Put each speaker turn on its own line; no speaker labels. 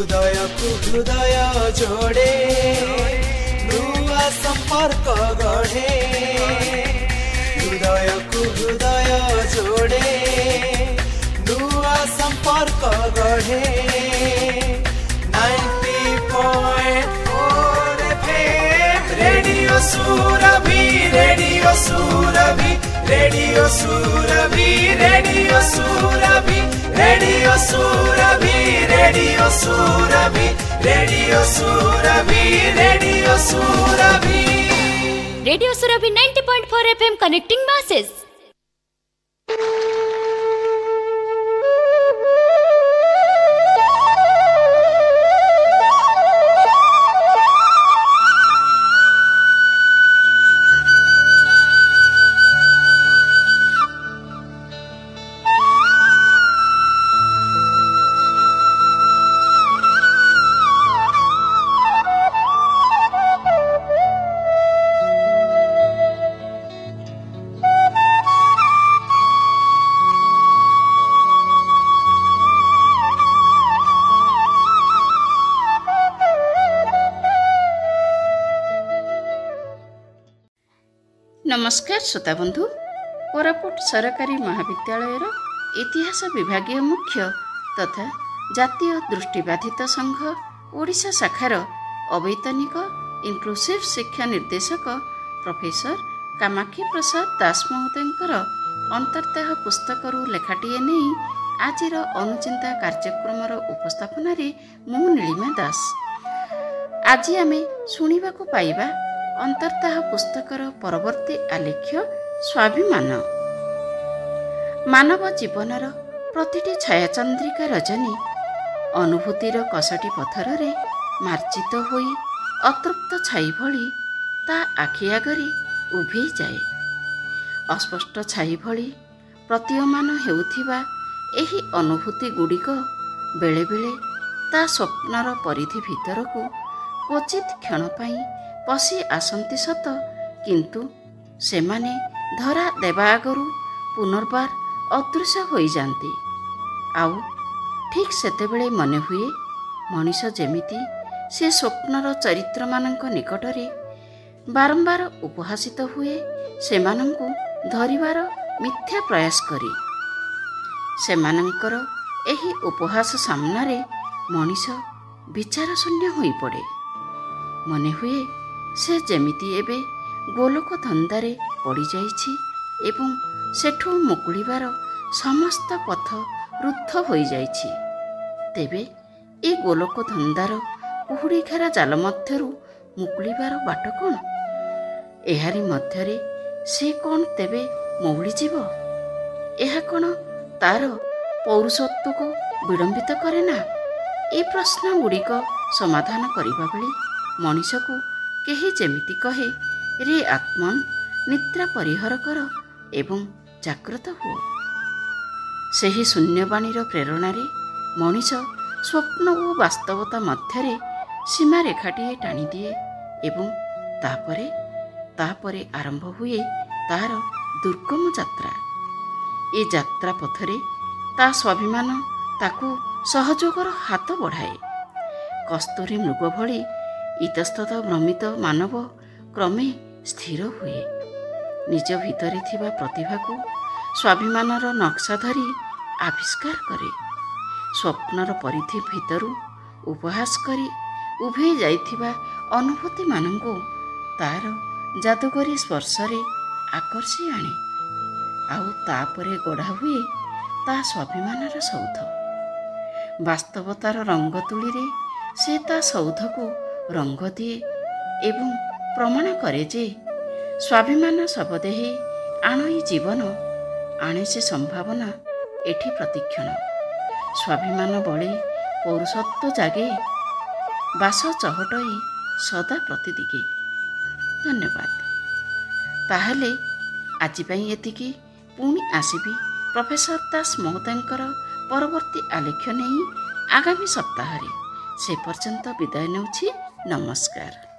हृदय जोड़े नुआ संपर्क गढ़े हृदय जोड़े नुआ संपर्क गढ़े 90.4 FM radio Surabhi radio Surabhi radio Surabhi radio Surabhi radio Surabhi radio Surabhi radio Surabhi radio Surabhi
radio Surabhi 90.4 FM connecting masses।
नमस्कार श्रोता बंधु, कोरापुट सरकारी महाविद्यालयर इतिहास विभागीय मुख्य तथा जातीय दृष्टिबाधित संघ ओडिशा शाखार अवैतनिक इनक्लूसिव शिक्षा निर्देशक प्रोफेसर कामाक्षी प्रसाद दास महोदयଙ୍କର अंतर्दाह पुस्तकରୁ लेखाଟିए नहीं आजिर अनुचिंता कार्यक्रमर उपस्थापन मु नीलिमा दास। आज आमे शुणिबाकु पाइबा अंतर्दाह पुस्तकर परवर्ती आलेख्य स्वाभिमान। मानव जीवनर प्रतिटी छायाचंद्रिका रजनी अनुभूतिर कसटी पथर रे मार्जित होई अतृप्त छाई भली ता आखि आगरे उभे जाए। अस्पष्ट छाई भली प्रतीयमान हेउथिबा एही अनुभूति गुड़िक बेले बेले ता स्वप्नर परिधि भितरकू क्वचित क्षण पाई पशि आसंती सत, किंतु सेमाने धरा देवा आगरू पुनर्बार अदृश्य होई जांती। आउ ठीक सेतेबेले मने हुए मनीष जेमिति से स्वप्नर चरित्र मानक निकटरे बारंबार उपहासित हुए सेमानंकु धरिबार मिथ्या प्रयास करी। सेमानंकर एही उपहास सामनारे मनीष विचार शून्य होई पड़े। मने हुए से जेमिति एबे गोलोक धंदारे पड़ी जाइछि एवं सेठू मुकुलिबार समस्त पथ रुद्ध होई जाइछि। तेबे ए गोलोक धंदार कुहुड़ी घेरा जाल मध्यरु मुकुलिबार बाट कोन? एहारी मध्यरे से कोन तेबे मौली जीव? एहा कोन तार पौरुषत्व को विडंबित करे ना? ए प्रश्न गुड़िक समाधान करिबा बेले मनीष को केही जेमिति कहे, रे आत्मन निद्रा परिहार कर एवं जाग्रत हुओ। सेही शून्यवाणीर प्रेरणारे मनीष स्वप्न और वास्तवता मध्यरे सीमा रेखाटिए टाणी दिए एवं तापरे आरंभ हुए तार दुर्गम यात्रा। ए यात्रा पथरे ता स्वाभिमान ताकू सहयोगर हाथ बढ़ाए। कस्तूरी मृग भली इतस्तत भ्रमित मानव क्रमे स्थिर हुए। निज भितरे थिबा प्रतिभा को स्वाभिमानर नक्शा धरी आविष्कार करे। स्वप्नर परिधि भितरु उपहास करी उभे जाइथिबा अनुभूति मानंको तार जादुकरी स्पर्शरे आकर्षि आणे। आउ तापरे गढ़ा हुए ता स्वाभिमानर सौध। वास्तवतार रंग तुली से ता सौध को रंग दिए एवं प्रमाण करे जे स्वाभिमान शबदेही आणई जीवन आणे से संभावना एठी प्रतिक्षण। स्वाभिमान बळे पौरुषत्व जागे बास चहटई सदा प्रतिदिगे। धन्यवाद। ताहले आजि पई एतिकी, पुणी आसिबी प्रोफेसर दास महोदयଙ୍କର परवर्ती आलेख्य नहीं आगामी सप्ताह। से पर्यंत विदाय नेउछि। नमस्कार।